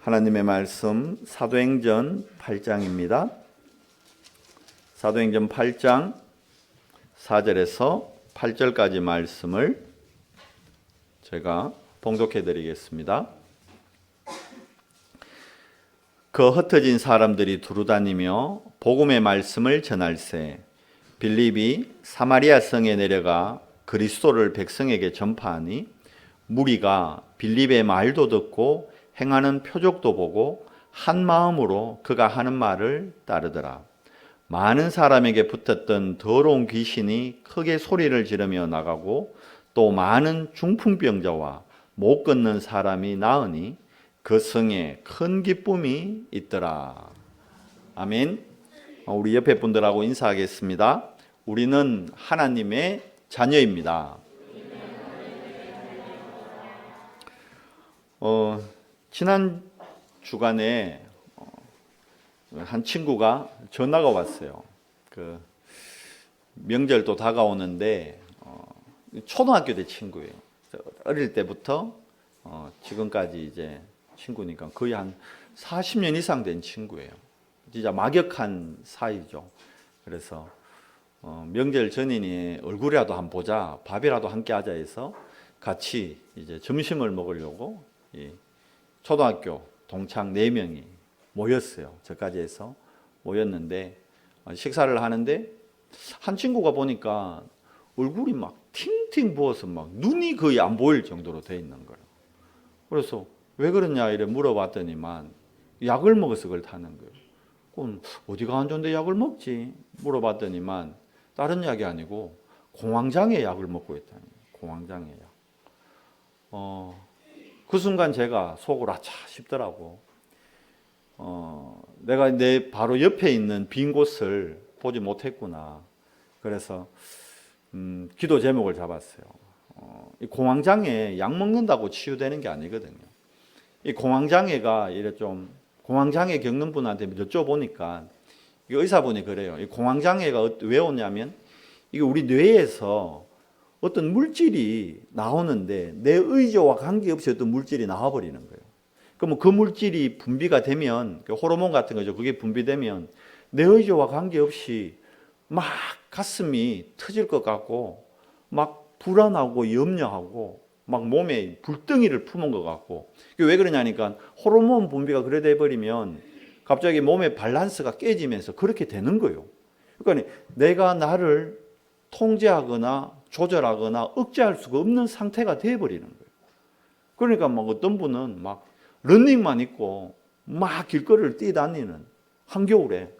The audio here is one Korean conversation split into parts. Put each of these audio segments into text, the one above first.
하나님의 말씀 사도행전 8장입니다. 사도행전 8장 4절에서 8절까지 말씀을 제가 봉독해 드리겠습니다. 그 흩어진 사람들이 두루다니며 복음의 말씀을 전할세 빌립이 사마리아 성에 내려가 그리스도를 백성에게 전파하니 무리가 빌립의 말도 듣고 행하는 표적도 보고 한 마음으로 그가 하는 말을 따르더라. 많은 사람에게 붙었던 더러운 귀신이 크게 소리를 지르며 나가고 또 많은 중풍병자와 못 걷는 사람이 나으니 그 성에 큰 기쁨이 있더라. 아멘. 우리 옆에 분들하고 인사하겠습니다. 우리는 하나님의 자녀입니다. 지난 주간에 한 친구가 전화가 왔어요. 그 명절도 다가오는데 초등학교 때 친구예요. 어릴 때부터 지금까지 이제 친구니까 거의 한 40년 이상 된 친구예요. 진짜 막역한 사이죠. 그래서 명절 전이니 얼굴이라도 한번 보자, 밥이라도 함께 하자 해서 같이 이제 점심을 먹으려고 초등학교 동창 4명이 모였어요. 저까지 해서 모였는데 식사를 하는데 한 친구가 보니까 얼굴이 막 팅팅 부어서 막 눈이 거의 안 보일 정도로 돼 있는 거예요. 그래서 왜 그러냐 이래 물어봤더니만 약을 먹어서 그렇다는 거예요. 그럼 어디가 안 좋은데 약을 먹지? 물어봤더니만 다른 약이 아니고 공황장애 약을 먹고 있다는 거예요. 공황장애 약. 그 순간 제가 속으로 아차 싶더라고. 내가 내 바로 옆에 있는 빈 곳을 보지 못했구나. 그래서 기도 제목을 잡았어요. 이 공황장애 약 먹는다고 치유되는 게 아니거든요. 이 공황장애가 이래 좀 공황장애 겪는 분한테 여쭤보니까 의사분이 그래요. 이 공황장애가 왜 오냐면 이게 우리 뇌에서 어떤 물질이 나오는데 내 의지와 관계없이 어떤 물질이 나와버리는 거예요. 그럼 그 물질이 분비가 되면 호르몬 같은 거죠. 그게 분비되면 내 의지와 관계없이 막 가슴이 터질 것 같고 막 불안하고 염려하고 막 몸에 불덩이를 품은 것 같고 왜 그러냐니까 호르몬 분비가 그래 돼버리면 갑자기 몸의 밸런스가 깨지면서 그렇게 되는 거예요. 그러니까 내가 나를 통제하거나 조절하거나 억제할 수가 없는 상태가 되어버리는 거예요. 그러니까 막 어떤 분은 막 러닝만 입고 막 길거리를 뛰다니는 한겨울에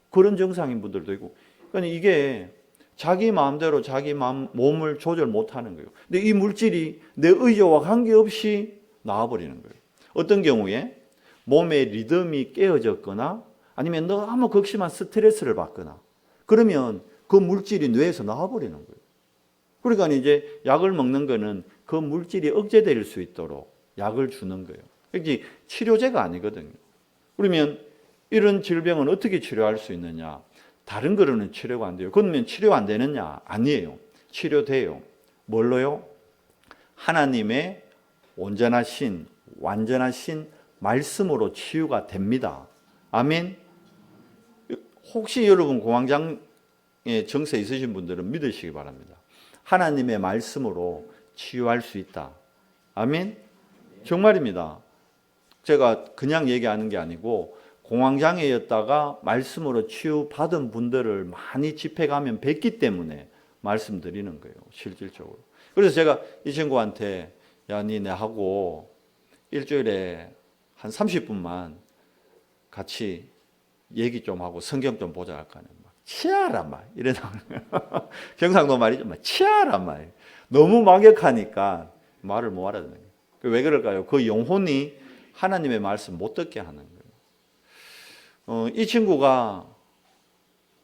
그런 증상인 분들도 있고 그러니까 이게 자기 마음대로 자기 몸을 조절 못하는 거예요. 근데 이 물질이 내 의지와 관계없이 나와버리는 거예요. 어떤 경우에 몸의 리듬이 깨어졌거나 아니면 너무 극심한 스트레스를 받거나 그러면 그 물질이 뇌에서 나와버리는 거예요. 그러니까 이제 약을 먹는 거는 그 물질이 억제될 수 있도록 약을 주는 거예요. 이게 치료제가 아니거든요. 그러면 이런 질병은 어떻게 치료할 수 있느냐? 다른 거로는 치료가 안 돼요. 그러면 치료 안 되느냐? 아니에요. 치료돼요. 뭘로요? 하나님의 온전하신 완전하신 말씀으로 치유가 됩니다. 아멘. 혹시 여러분 공황장애 증세 있으신 분들은 믿으시기 바랍니다. 하나님의 말씀으로 치유할 수 있다. 아멘. 정말입니다. 제가 그냥 얘기하는 게 아니고 공황장애였다가 말씀으로 치유받은 분들을 많이 집회 가면 뵙기 때문에 말씀드리는 거예요. 실질적으로. 그래서 제가 이 친구한테 야, 니네 하고 일주일에 한 30분만 같이 얘기 좀 하고 성경 좀 보자 할까 하는 막 치아라 말 이래 나오는 거예요. 경상도 말이죠. 막 치아라 말. 너무 막역하니까 말을 못 알아듣는 거예요. 왜 그럴까요? 그 영혼이 하나님의 말씀 못 듣게 하는 거예요. 이 친구가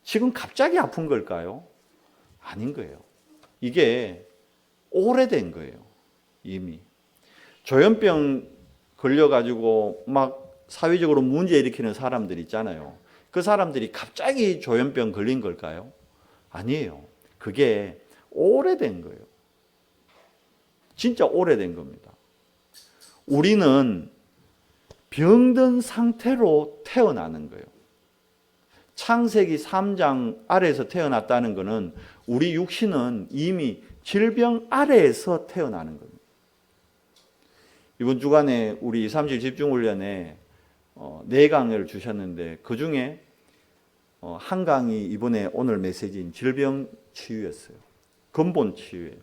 지금 갑자기 아픈 걸까요? 아닌 거예요. 이게 오래된 거예요. 이미. 조현병 걸려가지고 막 사회적으로 문제 일으키는 사람들 있잖아요. 그 사람들이 갑자기 조현병 걸린 걸까요? 아니에요. 그게 오래된 거예요. 진짜 오래된 겁니다. 우리는 병든 상태로 태어나는 거예요. 창세기 3장 아래에서 태어났다는 것은 우리 육신은 이미 질병 아래에서 태어나는 겁니다. 이번 주간에 우리 237 집중훈련에 4강을 주셨는데 그 중에 한 강이 이번에 오늘 메시지인 질병 치유였어요. 근본 치유예요.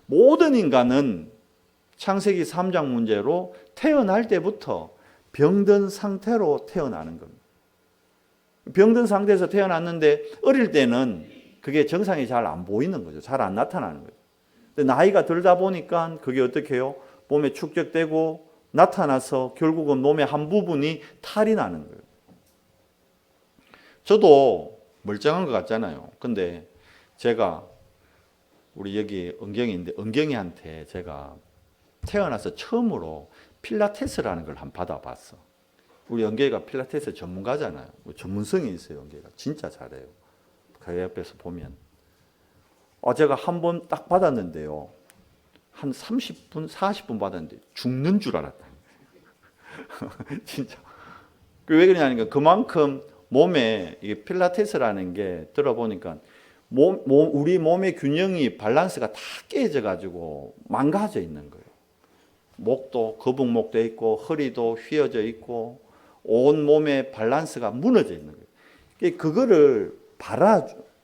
모든 인간은 창세기 3장 문제로 태어날 때부터 병든 상태로 태어나는 겁니다. 병든 상태에서 태어났는데 어릴 때는 그게 정상이 잘 안 보이는 거죠. 잘 안 나타나는 거죠. 근데 나이가 들다 보니까 그게 어떻게 해요? 몸에 축적되고 나타나서 결국은 몸의 한 부분이 탈이 나는 거예요. 저도 멀쩡한 것 같잖아요. 근데 제가 우리 여기 은경이인데 은경이한테 제가 태어나서 처음으로 필라테스라는 걸 한번 받아봤어. 우리 은경이가 필라테스 전문가잖아요. 전문성이 있어요. 은경이가 진짜 잘해요. 그 옆에서 보면 제가 한 번 딱 받았는데요. 한 30분, 40분 받았는데 죽는 줄 알았다. 진짜. 왜 그러냐니까 그만큼 몸에 이게 필라테스라는 게 들어보니까 우리 몸의 균형이 밸런스가 다 깨져가지고 망가져 있는 거예요. 목도 거북목도 있고 허리도 휘어져 있고 온 몸의 밸런스가 무너져 있는 거예요. 그거를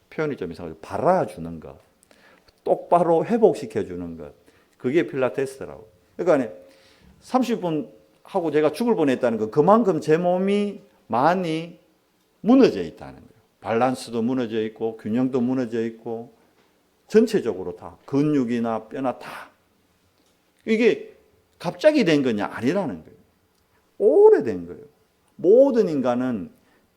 표현이 좀 이상하죠. 발아주는 것, 똑바로 회복시켜주는 것, 그게 필라테스라고. 그러니까 30분 하고 제가 죽을 뻔했다는 건 그만큼 제 몸이 많이 무너져 있다는 거예요. 밸런스도 무너져 있고 균형도 무너져 있고 전체적으로 다 근육이나 뼈나 다. 이게 갑자기 된 거냐? 아니라는 거예요. 오래된 거예요. 모든 인간은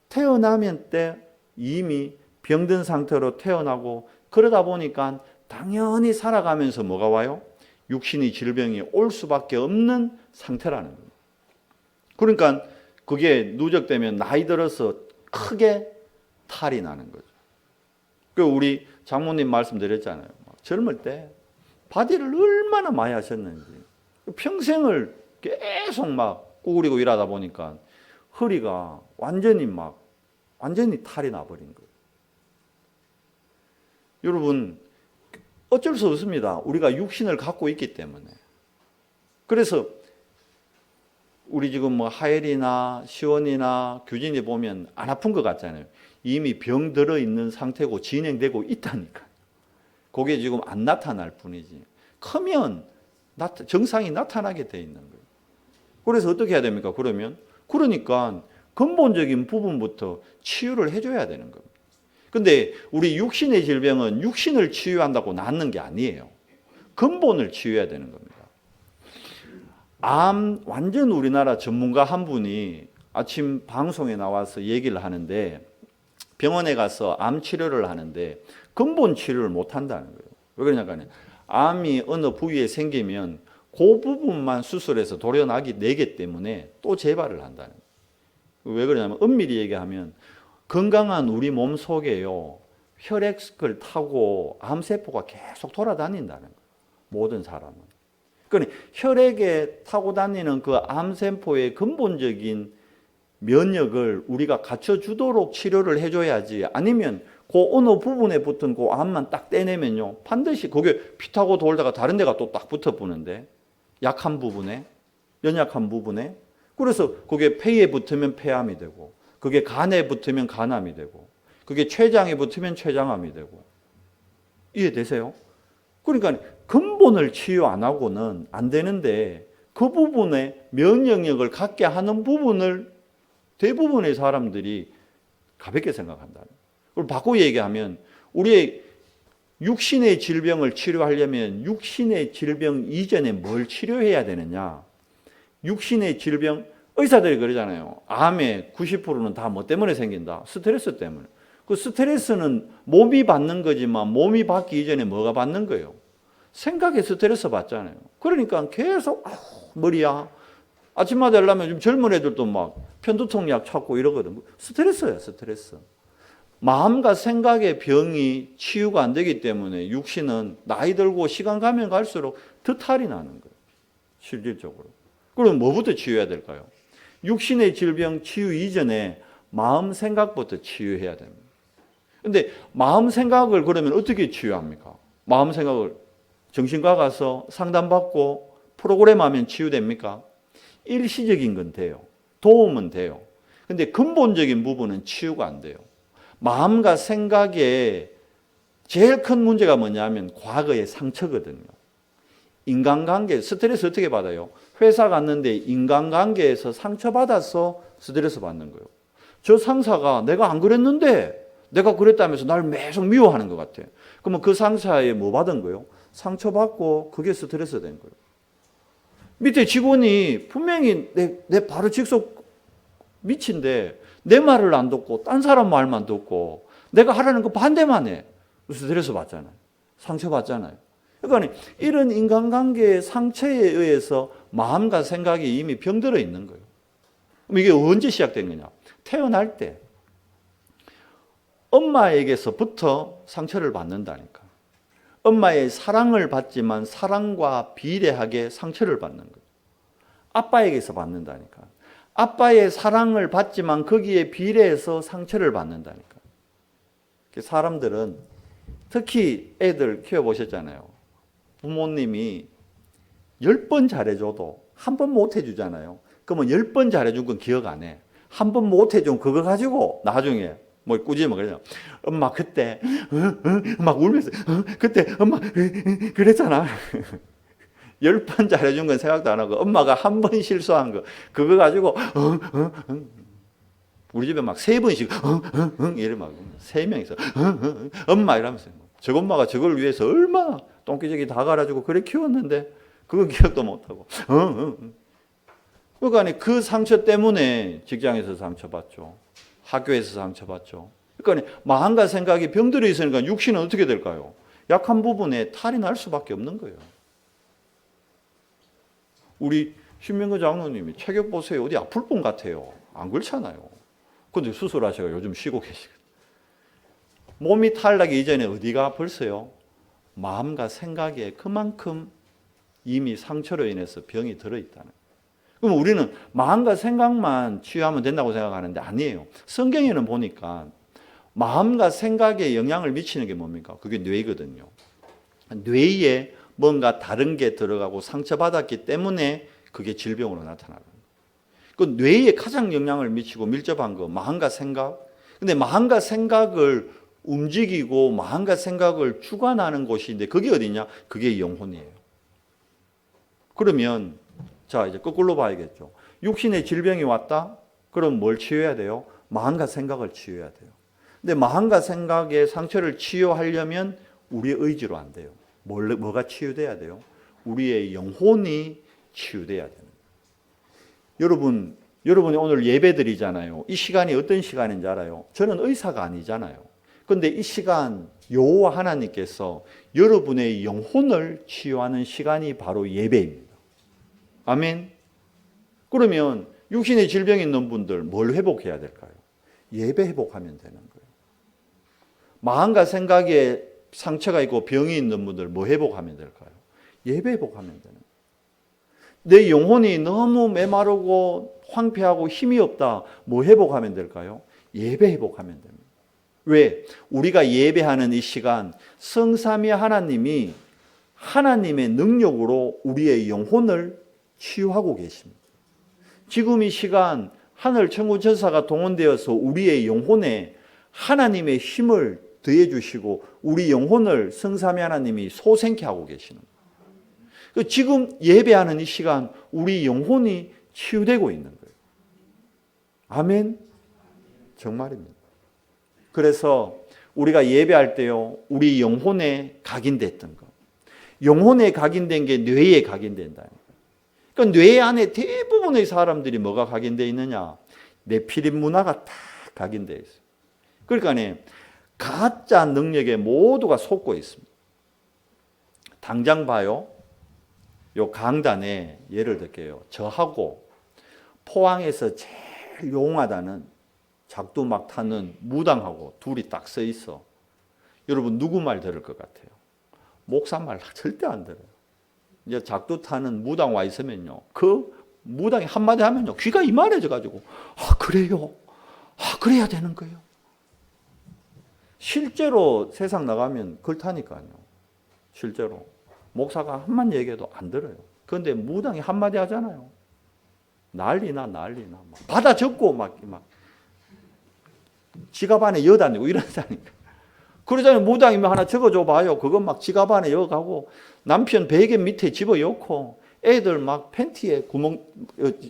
태어나면 때 이미 병든 상태로 태어나고 그러다 보니까 당연히 살아가면서 뭐가 와요? 육신의 질병이 올 수밖에 없는 상태라는 거예요. 그러니까 그게 누적되면 나이 들어서 크게 탈이 나는 거죠. 그 우리 장모님 말씀드렸잖아요. 젊을 때 바디를 얼마나 많이 하셨는지 평생을 계속 막 구부리고 일하다 보니까 허리가 완전히 탈이 나버린 거예요. 여러분 어쩔 수 없습니다. 우리가 육신을 갖고 있기 때문에. 그래서 우리 지금 하엘이나 시원이나 규진이 보면 안 아픈 것 같잖아요. 이미 병 들어 있는 상태고 진행되고 있다니까. 그게 지금 안 나타날 뿐이지. 크면 정상이 나타나게 돼 있는 거예요. 그래서 어떻게 해야 됩니까? 그러니까 근본적인 부분부터 치유를 해줘야 되는 겁니다. 근데 우리 육신의 질병은 육신을 치유한다고 낫는 게 아니에요. 근본을 치유해야 되는 겁니다. 암 완전 우리나라 전문가 한 분이 아침 방송에 나와서 얘기를 하는데 병원에 가서 암 치료를 하는데 근본 치료를 못 한다는 거예요. 왜 그러냐니까 암이 어느 부위에 생기면 그 부분만 수술해서 도려내기 때문에 또 재발을 한다는 거예요. 왜 그러냐면 엄밀히 얘기하면 건강한 우리 몸 속에요. 혈액을 타고 암세포가 계속 돌아다닌다는 거예요. 모든 사람은. 그러니까 혈액에 타고 다니는 그 암세포의 근본적인 면역을 우리가 갖춰주도록 치료를 해줘야지 아니면 그 어느 부분에 붙은 그 암만 딱 떼내면요. 반드시 그게 피 타고 돌다가 다른 데가 또 딱 붙어보는데 약한 부분에, 연약한 부분에 그래서 그게 폐에 붙으면 폐암이 되고 그게 간에 붙으면 간암이 되고 그게 췌장에 붙으면 췌장암이 되고 이해되세요? 그러니까 근본을 치유 안 하고는 안 되는데 그 부분에 면역력을 갖게 하는 부분을 대부분의 사람들이 가볍게 생각한다. 그리고 바꿔 얘기하면 우리의 육신의 질병을 치료하려면 육신의 질병 이전에 뭘 치료해야 되느냐? 육신의 질병 의사들이 그러잖아요. 암의 90%는 다 뭐 때문에 생긴다? 스트레스 때문에. 그 스트레스는 몸이 받는 거지만 몸이 받기 이전에 뭐가 받는 거예요? 생각에 스트레스 받잖아요. 그러니까 계속 머리야. 아침마다 하려면 좀 젊은 애들도 막 편두통 약 찾고 이러거든. 스트레스야, 스트레스. 마음과 생각의 병이 치유가 안 되기 때문에 육신은 나이 들고 시간 가면 갈수록 더 탈이 나는 거예요. 실질적으로. 그럼 뭐부터 치유해야 될까요? 육신의 질병 치유 이전에 마음 생각부터 치유해야 됩니다. 근데 마음 생각을 그러면 어떻게 치유합니까? 마음 생각을 정신과 가서 상담받고 프로그램 하면 치유됩니까? 일시적인 건 돼요. 도움은 돼요. 근데 근본적인 부분은 치유가 안 돼요. 마음과 생각에 제일 큰 문제가 뭐냐면 과거의 상처거든요. 인간관계, 스트레스 어떻게 받아요? 회사 갔는데 인간관계에서 상처받아서 스트레스 받는 거예요. 저 상사가 내가 안 그랬는데 내가 그랬다면서 날 계속 미워하는 것 같아. 그러면 그 상사에 뭐 받은 거예요? 상처받고 그게 스트레스 된 거예요. 밑에 직원이 분명히 내 바로 직속 밑인데 내 말을 안 듣고 딴 사람 말만 듣고 내가 하라는 거 반대만 해. 스트레스 받잖아요. 상처받잖아요. 그러니까 이런 인간관계의 상처에 의해서 마음과 생각이 이미 병들어 있는 거예요. 그럼 이게 언제 시작된 거냐? 태어날 때 엄마에게서부터 상처를 받는다니까. 엄마의 사랑을 받지만 사랑과 비례하게 상처를 받는 거예요. 아빠에게서 받는다니까. 아빠의 사랑을 받지만 거기에 비례해서 상처를 받는다니까. 사람들은 특히 애들 키워보셨잖아요. 부모님이 10번 잘해줘도 한 번 못 해주잖아요. 그러면 10번 잘해준 건 기억 안 해. 한 번 못 해준 그거 가지고 나중에 뭐 꾸짖으면 그러잖아. 엄마 그때 막 울면서 그때 엄마 그랬잖아. 10번 잘해준 건 생각도 안 하고 엄마가 한 번 실수한 거 그거 가지고 우리 집에 막 3번씩 이래 막 3명이서 엄마 이러면서 저 엄마가 저걸 위해서 얼마나 똥기저귀 다 갈아주고 그래 키웠는데 그거 기억도 못하고 그러니까 그 상처 때문에 직장에서 상처받죠. 학교에서 상처받죠. 그러니까 마음과 생각이 병들어 있으니까 육신은 어떻게 될까요? 약한 부분에 탈이 날 수밖에 없는 거예요. 우리 신명근 장로님이 체격 보세요. 어디 아플 분 같아요. 안 그렇잖아요. 근데 수술하셔서 요즘 쉬고 계시거든요. 몸이 탈나기 이전에 어디가 아팠어요? 마음과 생각에 그만큼 이미 상처로 인해서 병이 들어있다는 거예요. 그럼 우리는 마음과 생각만 치유하면 된다고 생각하는데 아니에요. 성경에는 보니까 마음과 생각에 영향을 미치는 게 뭡니까? 그게 뇌거든요. 뇌에 뭔가 다른 게 들어가고 상처받았기 때문에 그게 질병으로 나타나는 거예요. 그 뇌에 가장 영향을 미치고 밀접한 거 마음과 생각. 근데 마음과 생각을 움직이고 마음과 생각을 주관하는 곳인데 그게 어디냐? 그게 영혼이에요. 그러면 자 이제 거꾸로 봐야겠죠. 육신의 질병이 왔다? 그럼 뭘 치유해야 돼요? 마음과 생각을 치유해야 돼요. 근데 마음과 생각의 상처를 치유하려면 우리의 의지로 안 돼요. 뭐가 치유돼야 돼요? 우리의 영혼이 치유돼야 돼요. 여러분이 오늘 예배 드리잖아요. 이 시간이 어떤 시간인지 알아요? 저는 의사가 아니잖아요. 그런데 이 시간 여호와 하나님께서 여러분의 영혼을 치유하는 시간이 바로 예배입니다. 아멘. 그러면 육신의 질병이 있는 분들 뭘 회복해야 될까요? 예배 회복하면 되는 거예요. 마음과 생각에 상처가 있고 병이 있는 분들 뭐 회복하면 될까요? 예배 회복하면 되는 거예요. 내 영혼이 너무 메마르고 황폐하고 힘이 없다. 뭐 회복하면 될까요? 예배 회복하면 됩니다. 왜? 우리가 예배하는 이 시간 성삼위 하나님이 하나님의 능력으로 우리의 영혼을 치유하고 계십니다. 지금 이 시간 하늘 천군 천사가 동원되어서 우리의 영혼에 하나님의 힘을 더해 주시고 우리 영혼을 성삼위 하나님이 소생케 하고 계시는 거예요. 지금 예배하는 이 시간 우리 영혼이 치유되고 있는 거예요. 아멘. 정말입니다. 그래서 우리가 예배할 때요, 우리 영혼에 각인됐던 거. 영혼에 각인된 게 뇌에 각인된다. 그러니까 뇌 안에 대부분의 사람들이 뭐가 각인되어 있느냐? 네피림 문화가 다 각인되어 있어요. 그러니까 가짜 능력에 모두가 속고 있습니다. 당장 봐요. 요 강단에 예를 들게요. 저하고 포항에서 제일 용하다는 작두 막 타는 무당하고 둘이 딱 서 있어. 여러분 누구 말 들을 것 같아요? 목사 말 절대 안 들어요. 이제 작두 타는 무당 와 있으면요. 그 무당이 한마디 하면요 귀가 이만해져 가지고 그래요? 그래야 되는 거예요. 실제로 세상 나가면 그렇다니까요. 실제로 목사가 한마디 얘기해도 안 들어요. 그런데 무당이 한마디 하잖아요. 난리나 막 받아 적고 막 지갑 안에 여다니고 이러다니까. 그러잖아요. 무당이면 하나 적어줘 봐요. 그건 막 지갑 안에 여가고 남편 베개 밑에 집어넣고 애들 막 팬티에 구멍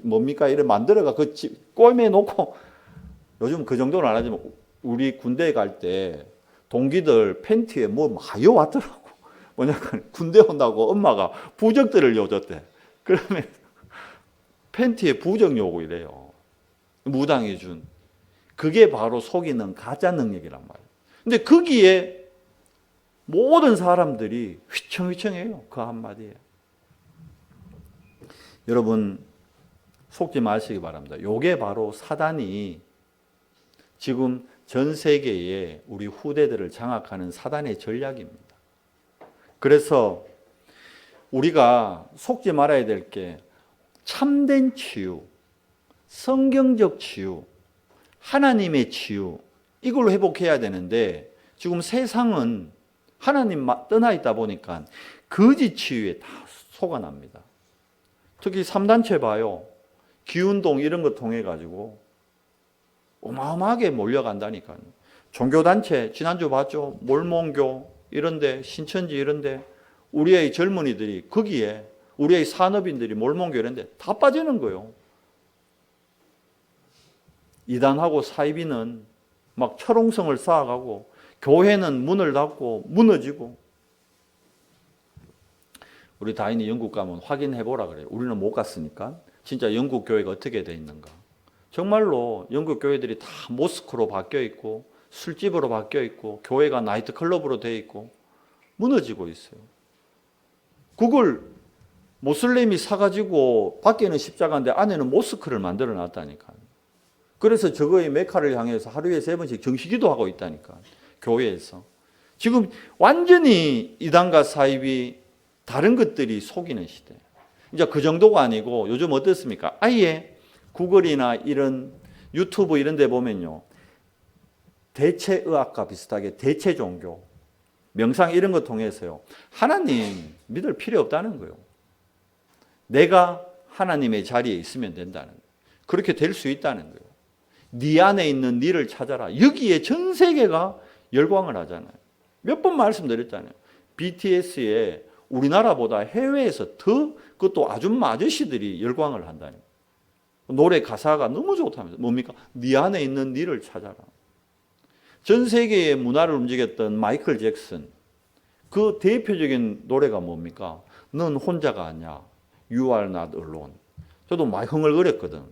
뭡니까 이래 만들어가 그 꿰매 놓고. 요즘 그 정도는 안 하지만 우리 군대에 갈 때 동기들 팬티에 뭐 마요 왔더라고. 뭐냐면 군대 온다고 엄마가 부적들을 요줬대. 그러면 팬티에 부적 요고 이래요. 무당이 준. 그게 바로 속이는 가짜 능력이란 말이에요. 근데 거기에 모든 사람들이 휘청휘청해요. 그 한마디에. 여러분 속지 마시기 바랍니다. 요게 바로 사단이 지금 전 세계에 우리 후대들을 장악하는 사단의 전략입니다. 그래서 우리가 속지 말아야 될 게 참된 치유, 성경적 치유, 하나님의 치유 이걸로 회복해야 되는데 지금 세상은 하나님 떠나 있다 보니까 거짓 치유에 다 속아납니다. 특히 3단체 봐요. 기운동 이런 거 통해 가지고 어마어마하게 몰려간다니까요. 종교단체 지난주 봤죠. 몰몬교 이런데 신천지 이런데 우리의 젊은이들이 거기에 우리의 산업인들이 몰몬교 이런데 다 빠지는 거예요. 이단하고 사이비는 막 철옹성을 쌓아가고 교회는 문을 닫고 무너지고. 우리 다인이 영국 가면 확인해 보라 그래요. 우리는 못 갔으니까. 진짜 영국 교회가 어떻게 돼 있는가. 정말로 영국 교회들이 다 모스크로 바뀌어 있고 술집으로 바뀌어 있고 교회가 나이트클럽으로 돼 있고 무너지고 있어요. 그걸 모슬림이 사가지고 밖에는 십자가인데 안에는 모스크를 만들어 놨다니까. 그래서 저거의 메카를 향해서 하루에 3번씩 정시기도 하고 있다니까. 교회에서. 지금 완전히 이단과 사입이 다른 것들이 속이는 시대. 이제 그 정도가 아니고 요즘 어떻습니까? 아예 구글이나 이런 유튜브 이런 데 보면요. 대체 의학과 비슷하게 대체 종교, 명상 이런 거 통해서요. 하나님 믿을 필요 없다는 거예요. 내가 하나님의 자리에 있으면 된다는 거예요. 그렇게 될 수 있다는 거예요. 네 안에 있는 네를 찾아라. 여기에 전 세계가 열광을 하잖아요. 몇 번 말씀드렸잖아요. BTS에 우리나라보다 해외에서 더 그것도 아줌마 아저씨들이 열광을 한다는 거예요. 노래 가사가 너무 좋다면서 뭡니까? 네 안에 있는 네를 찾아라. 전 세계의 문화를 움직였던 마이클 잭슨 그 대표적인 노래가 뭡니까? 넌 혼자가 아니야. You are not alone. 저도 막 흥얼거렸거든.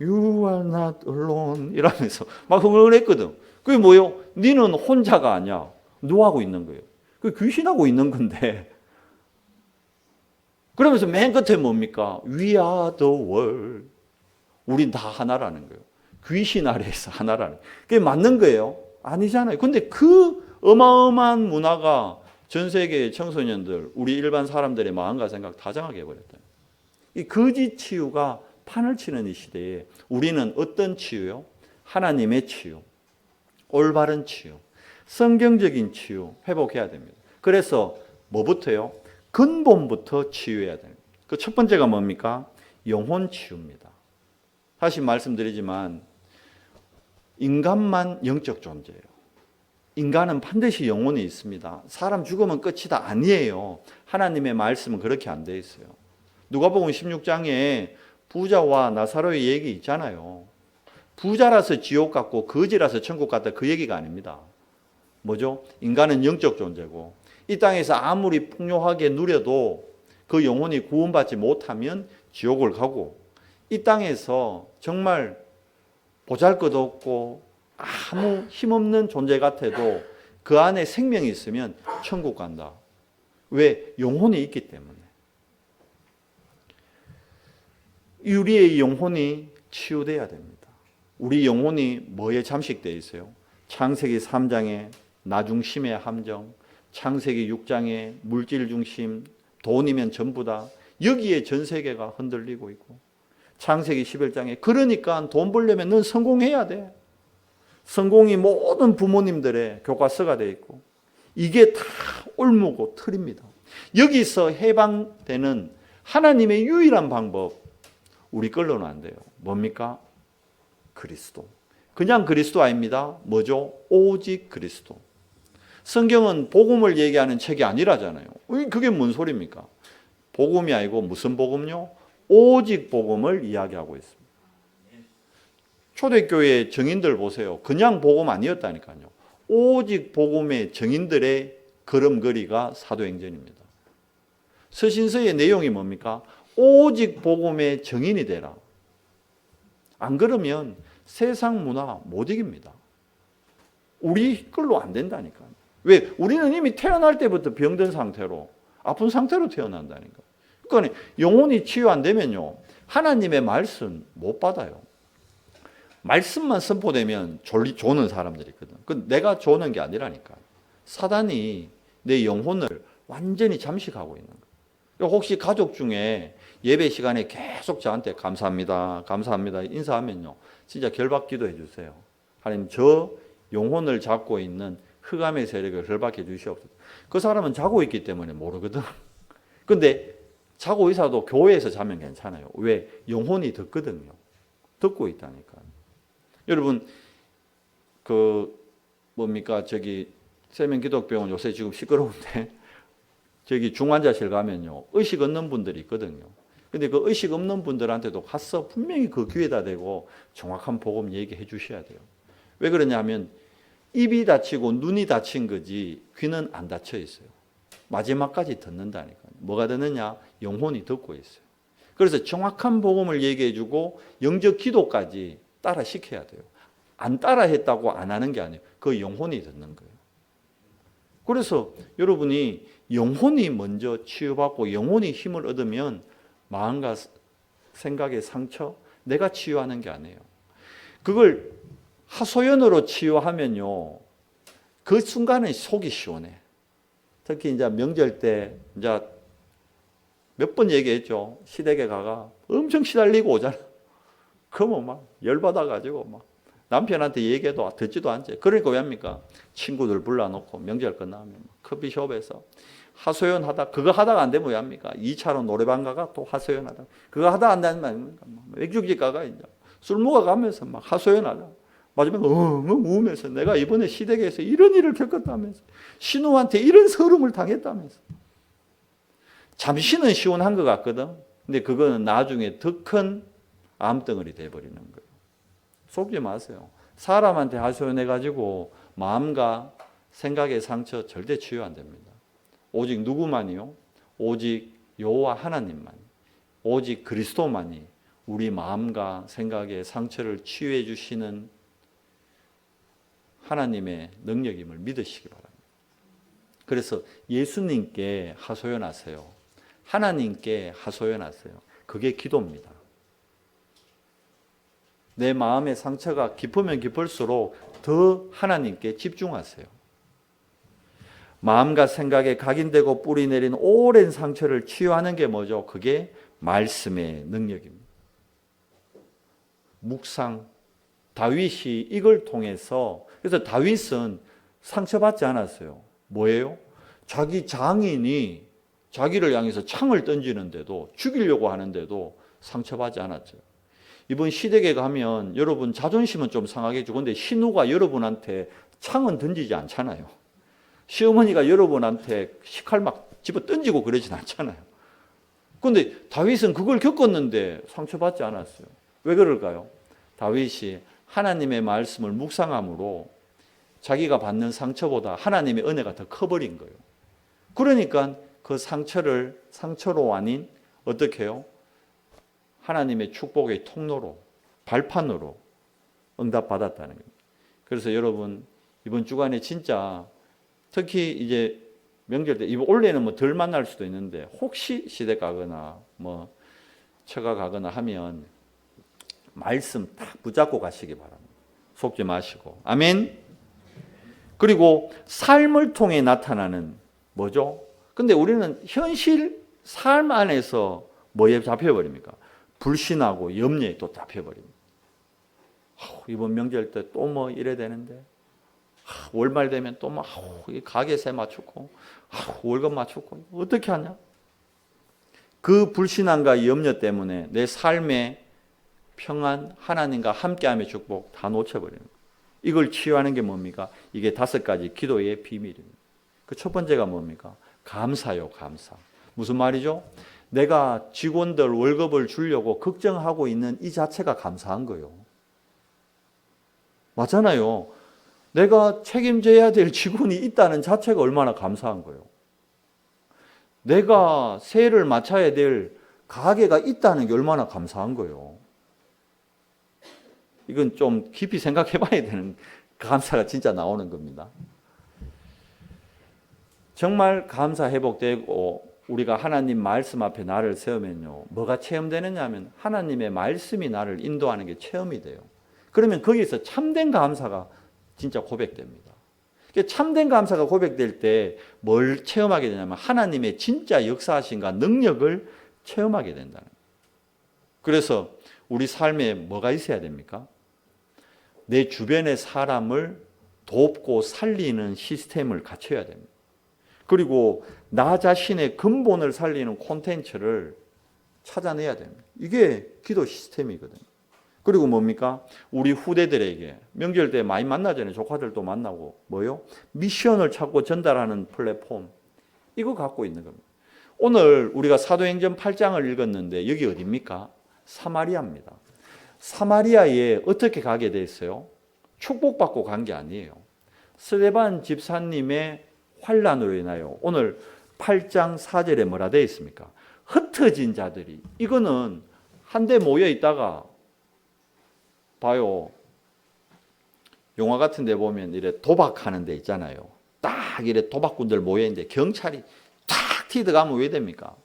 You are not alone 이러면서 막 흥얼거렸거든. 그게 뭐예요? 너는 혼자가 아니야. 누구하고 있는 거예요? 그 귀신하고 있는 건데. 그러면서 맨 끝에 뭡니까? We are the world. 우린 다 하나라는 거예요. 귀신 아래에서 하나라는 거예요. 그게 맞는 거예요? 아니잖아요. 근데 그 어마어마한 문화가 전 세계의 청소년들, 우리 일반 사람들의 마음과 생각 다 장악해 버렸다. 이 거짓 치유가 판을 치는 이 시대에 우리는 어떤 치유요? 하나님의 치유, 올바른 치유, 성경적인 치유 회복해야 됩니다. 그래서 뭐부터요? 근본부터 치유해야 됩니다. 그 첫 번째가 뭡니까? 영혼 치유입니다. 다시 말씀드리지만 인간만 영적 존재예요. 인간은 반드시 영혼이 있습니다. 사람 죽으면 끝이다 아니에요. 하나님의 말씀은 그렇게 안 돼 있어요. 누가복음 16장에 부자와 나사로의 얘기 있잖아요. 부자라서 지옥 갔고 거지라서 천국 갔다 그 얘기가 아닙니다. 뭐죠? 인간은 영적 존재고 이 땅에서 아무리 풍요하게 누려도 그 영혼이 구원받지 못하면 지옥을 가고 이 땅에서 정말 보잘것없고 아무 힘없는 존재 같아도 그 안에 생명이 있으면 천국 간다. 왜? 영혼이 있기 때문에. 우리의 영혼이 치유돼야 됩니다. 우리 영혼이 뭐에 잠식되어 있어요? 창세기 3장에 나중심의 함정, 창세기 6장에 물질 중심, 돈이면 전부다. 여기에 전 세계가 흔들리고 있고 창세기 11장에 그러니까 돈 벌려면 넌 성공해야 돼. 성공이 모든 부모님들의 교과서가 되어 있고 이게 다 올무고 틀입니다. 여기서 해방되는 하나님의 유일한 방법 우리 걸로는 안 돼요. 뭡니까? 그리스도. 그냥 그리스도 아닙니다. 뭐죠? 오직 그리스도. 성경은 복음을 얘기하는 책이 아니라잖아요. 그게 뭔 소리입니까? 복음이 아니고 무슨 복음요? 오직 복음을 이야기하고 있습니다. 초대교회 정인들 보세요. 그냥 복음 아니었다니까요. 오직 복음의 정인들의 걸음걸이가 사도행전입니다. 서신서의 내용이 뭡니까? 오직 복음의 정인이 되라. 안 그러면 세상 문화 못 이깁니다. 우리 걸로 안 된다니까요. 왜? 우리는 이미 태어날 때부터 병든 상태로 아픈 상태로 태어난다니까. 그러니까 영혼이 치유 안 되면요. 하나님의 말씀 못 받아요. 말씀만 선포되면 조는 사람들이 있거든. 그 내가 조는 게 아니라니까. 사단이 내 영혼을 완전히 잠식하고 있는 거예요. 혹시 가족 중에 예배 시간에 계속 저한테 감사합니다, 감사합니다 인사하면요. 진짜 결박 기도해 주세요. 하나님 저 영혼을 잡고 있는 흑암의 세력을 결박해 주시옵소서. 그 사람은 자고 있기 때문에 모르거든. 근데 자고 있어도 교회에서 자면 괜찮아요. 왜? 영혼이 듣거든요. 듣고 있다니까. 여러분 저기 세면기독병원 요새 지금 시끄러운데 저기 중환자실 가면요. 의식 없는 분들이 있거든요. 근데 그 의식 없는 분들한테도 가서 분명히 그 귀에다 대고 정확한 복음 얘기해 주셔야 돼요. 왜 그러냐면 입이 다치고 눈이 다친 거지 귀는 안 다쳐 있어요. 마지막까지 듣는다니까요. 뭐가 듣느냐? 영혼이 듣고 있어요. 그래서 정확한 복음을 얘기해 주고 영적 기도까지 따라 시켜야 돼요. 안 따라 했다고 안 하는 게 아니에요. 그 영혼이 듣는 거예요. 그래서 여러분이 영혼이 먼저 치유받고 영혼이 힘을 얻으면 마음과 생각의 상처, 내가 치유하는 게 아니에요. 그걸 하소연으로 치유하면요. 그 순간에 속이 시원해. 특히 이제 명절 때 이제 몇 번 얘기했죠. 시댁에 가가 엄청 시달리고 오잖아. 그러면 막 열받아가지고 막 남편한테 얘기해도 듣지도 않지. 그러니까 왜 합니까? 친구들 불러놓고 명절 끝나면 커피숍에서 하소연하다, 그거 하다가 안 되면 왜 합니까? 2차로 노래방 가가 또 하소연하다. 그거 하다가 안 되는 말입니까? 맥주집 가가 이제 술 먹어가면서 막 하소연하다. 마지막에 엉엉 우면서 내가 이번에 시댁에서 이런 일을 겪었다면서 신우한테 이런 서름을 당했다면서. 잠시는 시원한 것 같거든. 근데 그거는 나중에 더 큰 암덩어리 돼버리는 거예요. 속지 마세요. 사람한테 하소연해가지고 마음과 생각의 상처 절대 치유 안 됩니다. 오직 누구만이요? 오직 여호와 하나님만, 오직 그리스도만이 우리 마음과 생각의 상처를 치유해 주시는 하나님의 능력임을 믿으시기 바랍니다. 그래서 예수님께 하소연하세요. 하나님께 하소연하세요. 그게 기도입니다. 내 마음의 상처가 깊으면 깊을수록 더 하나님께 집중하세요. 마음과 생각에 각인되고 뿌리 내린 오랜 상처를 치유하는 게 뭐죠? 그게 말씀의 능력입니다. 묵상, 다윗이 이걸 통해서, 그래서 다윗은 상처받지 않았어요. 뭐예요? 자기 장인이 자기를 향해서 창을 던지는데도, 죽이려고 하는데도 상처받지 않았죠. 이번 시댁에 가면 여러분 자존심은 좀 상하겠죠. 그런데 신우가 여러분한테 창은 던지지 않잖아요. 시어머니가 여러분한테 식칼 막 집어 던지고 그러진 않잖아요. 그런데 다윗은 그걸 겪었는데 상처받지 않았어요. 왜 그럴까요? 다윗이 하나님의 말씀을 묵상함으로 자기가 받는 상처보다 하나님의 은혜가 더 커버린 거예요. 그러니까 그 상처를 상처로 아닌 어떻게 해요? 하나님의 축복의 통로로, 발판으로 응답받았다는 겁니다. 그래서 여러분 이번 주간에 진짜 특히 이제 명절 때, 이번 올해는 뭐 덜 만날 수도 있는데 혹시 시댁 가거나 뭐 처가 가거나 하면 말씀 딱 붙잡고 가시기 바랍니다. 속지 마시고. 아멘. 그리고 삶을 통해 나타나는 뭐죠? 근데 우리는 현실 삶 안에서 뭐에 잡혀버립니까? 불신하고 염려에 또 잡혀버립니다. 이번 명절 때 또 뭐 이래야 되는데, 월말 되면 또 뭐 가게세 맞추고 월급 맞추고 어떻게 하냐? 그 불신함과 염려 때문에 내 삶의 평안, 하나님과 함께함의 축복 다 놓쳐버리는 거예요. 이걸 치유하는 게 뭡니까? 이게 5가지 기도의 비밀입니다. 그 첫 번째가 뭡니까? 감사요, 감사. 무슨 말이죠? 내가 직원들 월급을 주려고 걱정하고 있는 이 자체가 감사한 거예요. 맞잖아요. 내가 책임져야 될 직원이 있다는 자체가 얼마나 감사한 거예요. 내가 세를 맞춰야 될 가게가 있다는 게 얼마나 감사한 거예요. 이건 좀 깊이 생각해 봐야 되는 감사가 진짜 나오는 겁니다. 정말 감사 회복되고 우리가 하나님 말씀 앞에 나를 세우면요, 뭐가 체험되느냐 하면 하나님의 말씀이 나를 인도하는 게 체험이 돼요. 그러면 거기서 참된 감사가 진짜 고백됩니다. 참된 감사가 고백될 때 뭘 체험하게 되냐면 하나님의 진짜 역사하심과 능력을 체험하게 된다는 거예요. 그래서 우리 삶에 뭐가 있어야 됩니까? 내 주변의 사람을 돕고 살리는 시스템을 갖춰야 됩니다. 그리고 나 자신의 근본을 살리는 콘텐츠를 찾아내야 됩니다. 이게 기도 시스템이거든요. 그리고 뭡니까? 우리 후대들에게 명절 때 많이 만나잖아요. 조카들도 만나고 뭐요? 미션을 찾고 전달하는 플랫폼, 이거 갖고 있는 겁니다. 오늘 우리가 사도행전 8장을 읽었는데 여기 어디입니까? 사마리아입니다. 사마리아에 어떻게 가게 됐어요? 축복받고 간 게 아니에요. 스데반 집사님의 환난으로 인하여 오늘 8장 4절에 뭐라 되어 있습니까? 흩어진 자들이, 이거는 한데 모여 있다가 봐요. 영화 같은 데 보면 이래 도박하는 데 있잖아요. 딱 이래 도박꾼들 모여 있는데 경찰이 탁 튀어가면 왜 됩니까?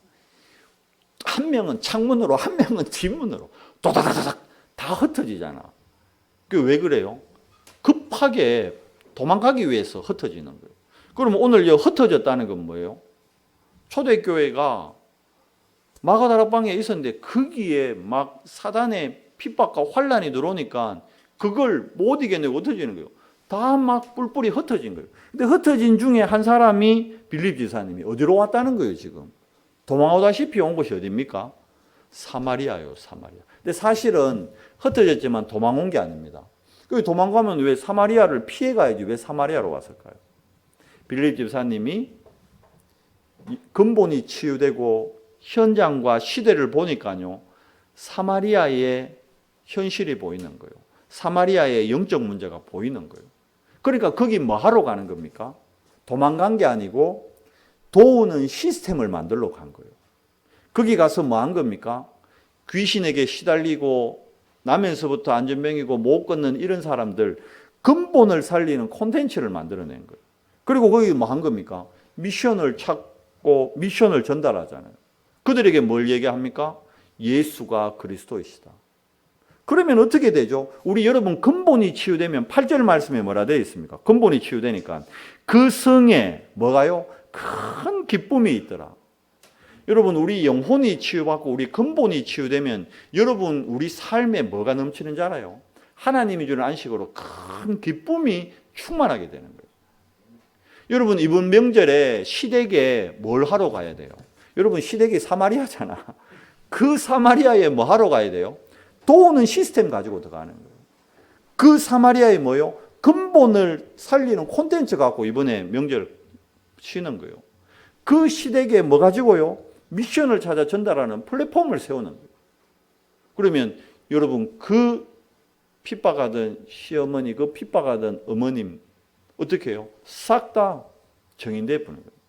한 명은 창문으로, 한 명은 뒷문으로 도다다닥 다 흩어지잖아. 그게 왜 그래요? 급하게 도망가기 위해서 흩어지는 거예요. 그러면 오늘 흩어졌다는 건 뭐예요? 초대교회가 마가다락방에 있었는데 거기에 막 사단의 핍박과 환란이 들어오니까 그걸 못 이겨내고 흩어지는 거예요. 다 막 뿔뿔이 흩어진 거예요. 근데 흩어진 중에 한 사람이 빌립 지사님이 어디로 왔다는 거예요, 지금. 도망오다시피 온 곳이 어디입니까? 사마리아요, 사마리아. 근데 사실은 흩어졌지만 도망온 게 아닙니다. 그 도망가면 왜 사마리아를 피해 가야지 왜 사마리아로 왔을까요? 빌립 집사님이 근본이 치유되고 현장과 시대를 보니까요, 사마리아의 현실이 보이는 거예요. 사마리아의 영적 문제가 보이는 거예요. 그러니까 거기 뭐 하러 가는 겁니까? 도망간 게 아니고 도우는 시스템을 만들러 간 거예요. 거기 가서 뭐 한 겁니까? 귀신에게 시달리고 나면서부터 안전병이고 못 걷는 이런 사람들 근본을 살리는 콘텐츠를 만들어낸 거예요. 그리고 거기 뭐 한 겁니까? 미션을 찾고 미션을 전달하잖아요. 그들에게 뭘 얘기합니까? 예수가 그리스도이시다. 그러면 어떻게 되죠? 우리 여러분 근본이 치유되면 8절 말씀에 뭐라 되어 있습니까? 근본이 치유되니까 그 성에 뭐가요? 큰 기쁨이 있더라. 여러분 우리 영혼이 치유받고 우리 근본이 치유되면 여러분 우리 삶에 뭐가 넘치는 줄 알아요? 하나님이 주는 안식으로 큰 기쁨이 충만하게 되는 거예요. 여러분 이번 명절에 시댁에 뭘 하러 가야 돼요? 여러분 시댁이 사마리아잖아. 그 사마리아에 뭐 하러 가야 돼요? 도우는 시스템 가지고 들어가는 거예요. 그 사마리아에 뭐요? 근본을 살리는 콘텐츠 갖고 이번에 명절 쉬는 거예요. 그 시댁에 뭐 가지고요? 미션을 찾아 전달하는 플랫폼을 세우는 거예요. 그러면 여러분 그 핍박하던 시어머니, 그 핍박하던 어머님 어떻게 해요? 싹 다 정인돼 보는 거예요.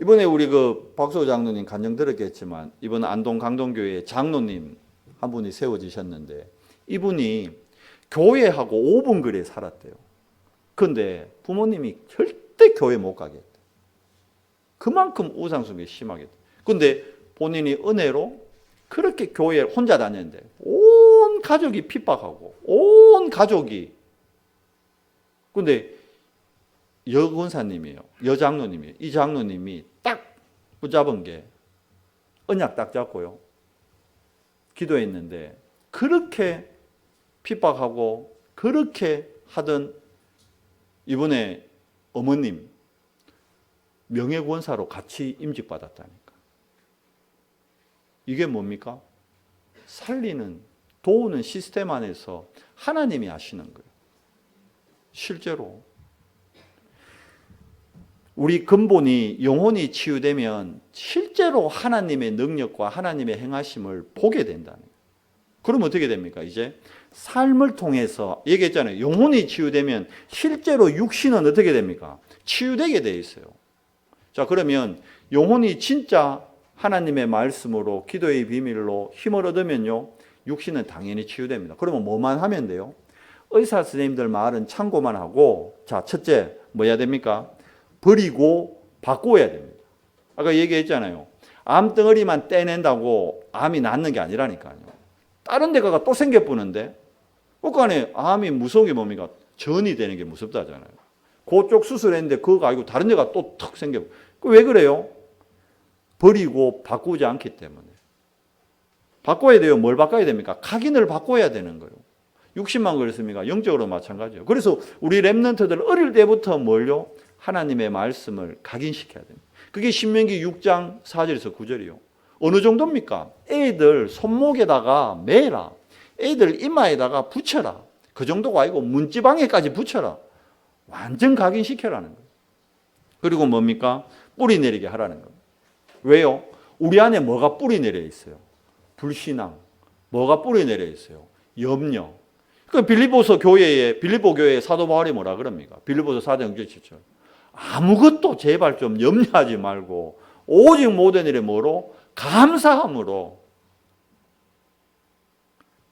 이번에 우리 그 박수 장로님 간증 들었겠지만 이번 안동 강동교회 장로님 한 분이 세워지셨는데 이분이 교회하고 5분 거리에 살았대요. 그런데 부모님이 절대 교회 못 가게 했대. 그만큼 우상숭배 심하게 했대. 그런데 본인이 은혜로 그렇게 교회에 혼자 다녔는데 온 가족이 핍박하고 온 가족이, 근데 여권사님이에요. 여장로님이에요. 이 장로님이 딱 붙잡은 게 언약 딱 잡고요. 기도했는데 그렇게 핍박하고 그렇게 하던 이번에 어머님 명예구원사로 같이 임직받았다니까. 이게 뭡니까? 살리는, 도우는 시스템 안에서 하나님이 하시는 거예요. 실제로 우리 근본이 영혼이 치유되면 실제로 하나님의 능력과 하나님의 행하심을 보게 된다는 거예요. 그럼 어떻게 됩니까? 이제 삶을 통해서 얘기했잖아요. 영혼이 치유되면 실제로 육신은 어떻게 됩니까? 치유되게 돼 있어요. 자, 그러면 영혼이 진짜 하나님의 말씀으로 기도의 비밀로 힘을 얻으면요, 육신은 당연히 치유됩니다. 그러면 뭐만 하면 돼요? 의사 선생님들 말은 참고만 하고, 자, 첫째 뭐 해야 됩니까? 버리고 바꿔야 됩니다. 아까 얘기했잖아요. 암덩어리만 떼낸다고 암이 낫는 게 아니라니까요. 다른 데가 또 생겨보는데, 그러니까 암이 무서운 게 뭡니까? 전이 되는 게 무섭다잖아요. 그쪽 수술했는데 그거 아니고 다른 데가 또 턱 생겨. 왜 그래요? 버리고 바꾸지 않기 때문에. 바꿔야 돼요. 뭘 바꿔야 됩니까? 각인을 바꿔야 되는 거예요. 60만 그랬습니까? 영적으로 마찬가지예요. 그래서 우리 렘넌트들 어릴 때부터 뭘요? 하나님의 말씀을 각인시켜야 됩니다. 그게 신명기 6장 4절에서 9절이요. 어느 정도입니까? 애들 손목에다가 매라. 애들 이마에다가 붙여라. 그 정도가 아니고 문지방에까지 붙여라. 완전 각인시켜라는 거예요. 그리고 뭡니까? 뿌리 내리게 하라는 거예요. 왜요? 우리 안에 뭐가 뿌리 내려 있어요? 불신앙. 뭐가 뿌리 내려 있어요? 염려. 그 빌립보 교회에 사도 바울이 뭐라 그럽니까? 빌립보서 4장 7절. 아무것도 제발 좀 염려하지 말고 오직 모든 일에 뭐로? 감사함으로.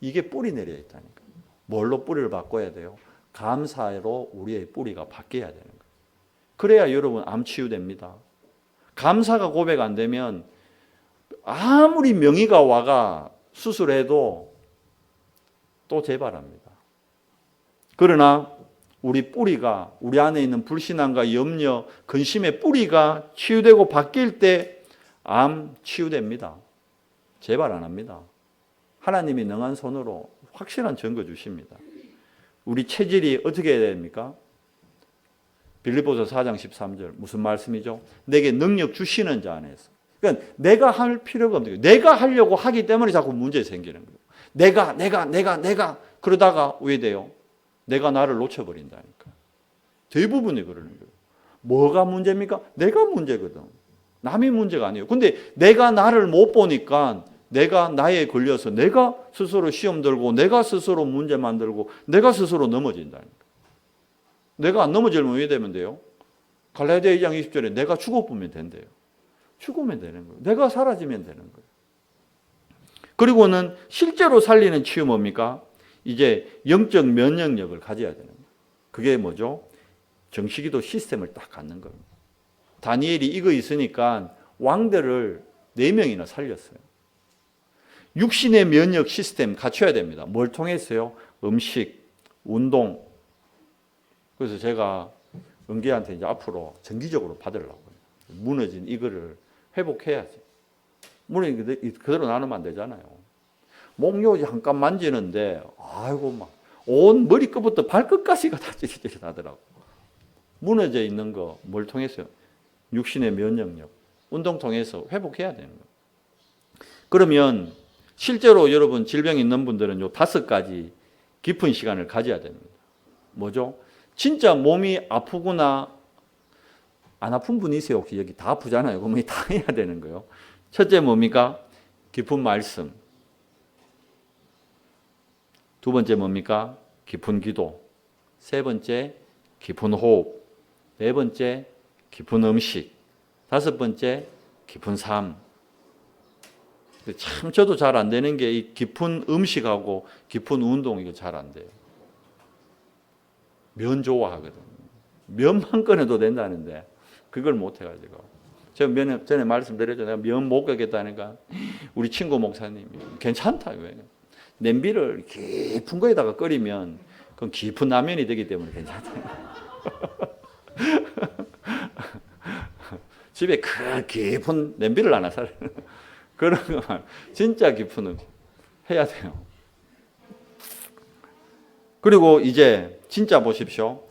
이게 뿌리 내려 있다니까. 뭘로 뿌리를 바꿔야 돼요? 감사로 우리의 뿌리가 바뀌어야 되는 거예요. 그래야 여러분 암 치유됩니다. 감사가 고백 안 되면 아무리 명의가 와가 수술해도 또 재발합니다. 그러나 우리 뿌리가, 우리 안에 있는 불신앙과 염려, 근심의 뿌리가 치유되고 바뀔 때 암 치유됩니다. 재발 안 합니다. 하나님이 능한 손으로 확실한 증거 주십니다. 우리 체질이 어떻게 해야 됩니까? 빌립보서 4장 13절 무슨 말씀이죠? 내게 능력 주시는 자 안에서. 그러니까 내가 할 필요가 없는 거예요. 내가 하려고 하기 때문에 자꾸 문제 생기는 거예요. 내가 그러다가 왜 돼요? 내가 나를 놓쳐버린다니까. 대부분이 그러는 거예요. 뭐가 문제입니까? 내가 문제거든. 남이 문제가 아니에요. 근데 내가 나를 못 보니까 내가 나에 걸려서 내가 스스로 시험 들고 내가 스스로 문제 만들고 내가 스스로 넘어진다니까. 내가 안 넘어지면 왜 되면 돼요? 갈라디아 2장 20절에 내가 죽어보면 된대요. 죽으면 되는 거예요. 내가 사라지면 되는 거예요. 그리고는 실제로 살리는 치유 뭡니까? 이제 영적 면역력을 가져야 되는 거예요. 그게 뭐죠? 정시기도 시스템을 딱 갖는 겁니다. 다니엘이 이거 있으니까 왕들을 4명이나 살렸어요. 육신의 면역 시스템 갖춰야 됩니다. 뭘 통해서요? 음식, 운동. 그래서 제가 은기한테 이제 앞으로 정기적으로 받으려고요. 무너진 이거를 회복해야지. 무너진 그대로 나누면 안 되잖아요. 목요지 한 칸 만지는데 아이고 막 온 머리끝부터 발끝까지가 다 찌릿찌릿 하더라고. 무너져 있는 거 뭘 통해서요? 육신의 면역력, 운동 통해서 회복해야 되는 거예요. 그러면 실제로 여러분 질병 있는 분들은 요 5가지 깊은 시간을 가져야 됩니다. 뭐죠? 진짜 몸이 아프구나. 안 아픈 분이세요? 혹시 여기 다 아프잖아요. 그럼 다 해야 되는 거예요. 첫째 뭡니까? 깊은 말씀. 두 번째 뭡니까? 깊은 기도. 세 번째 깊은 호흡. 네 번째 깊은 음식. 다섯 번째 깊은 삶. 참 저도 잘 안 되는 게 이 깊은 음식하고 깊은 운동 이거 잘 안 돼요. 면 좋아하거든요. 면만 꺼내도 된다는데 그걸 못 해가지고 제가 전에 말씀드렸죠. 내가 면 못 가겠다니까 우리 친구 목사님이 괜찮다. 왜? 냄비를 깊은 거에다가 끓이면 그건 깊은 라면이 되기 때문에 괜찮다. 집에 그 깊은 냄비를 하나 사라. 그런 거 진짜 깊은 음식. 해야 돼요. 그리고 이제 진짜 보십시오.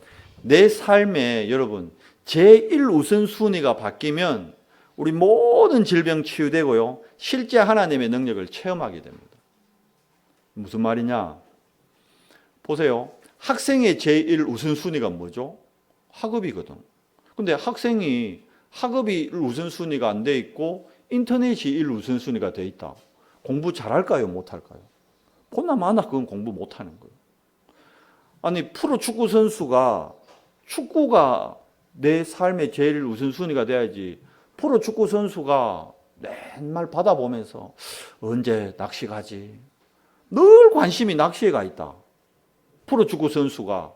내 삶에 여러분 제1 우선순위가 바뀌면 우리 모든 질병 치유되고요. 실제 하나님의 능력을 체험하게 됩니다. 무슨 말이냐? 보세요. 학생의 제1 우선순위가 뭐죠? 학업이거든. 근데 학생이 학업이 우선순위가 안 돼 있고 인터넷이 1 우선순위가 돼 있다. 공부 잘할까요? 못할까요? 보나 마나 그건 공부 못하는 거예요. 아니 프로 축구 선수가 축구가 내 삶의 제일 우선순위가 돼야지 프로 축구 선수가 맨날 바다 보면서 언제 낚시 가지? 늘 관심이 낚시에 가 있다. 프로 축구 선수가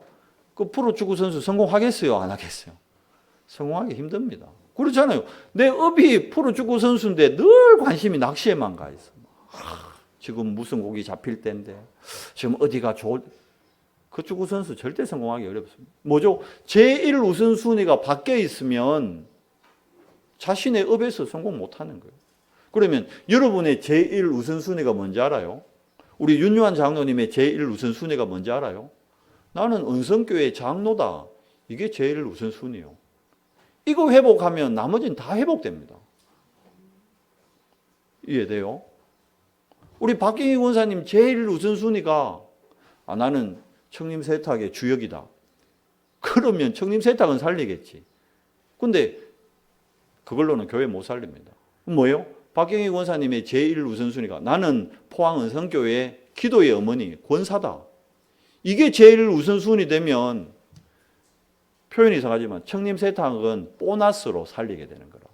그 프로 축구 선수 성공하겠어요? 안 하겠어요? 성공하기 힘듭니다. 그렇잖아요. 내 업이 프로 축구 선수인데 늘 관심이 낚시에만 가 있어. 지금 무슨 고기 잡힐 때인데 지금 어디가 좋을 그 축구 선수 절대 성공하기 어렵습니다. 뭐죠? 제1 우선순위가 바뀌어 있으면 자신의 업에서 성공 못하는 거예요. 그러면 여러분의 제1 우선순위가 뭔지 알아요? 우리 윤유한 장로님의 제1 우선순위가 뭔지 알아요? 나는 은성교회 장로다. 이게 제일 우선순위예요. 이거 회복하면 나머지는 다 회복됩니다. 이해돼요? 우리 박경희 권사님 제일 우선순위가 나는 청림세탁의 주역이다. 그러면 청림세탁은 살리겠지. 근데 그걸로는 교회 못 살립니다. 뭐예요? 박경희 권사님의 제일 우선순위가 나는 포항은성교회 기도의 어머니 권사다. 이게 제일 우선순위 되면 표현이 이상하지만 청림세탁은 보너스로 살리게 되는 거라.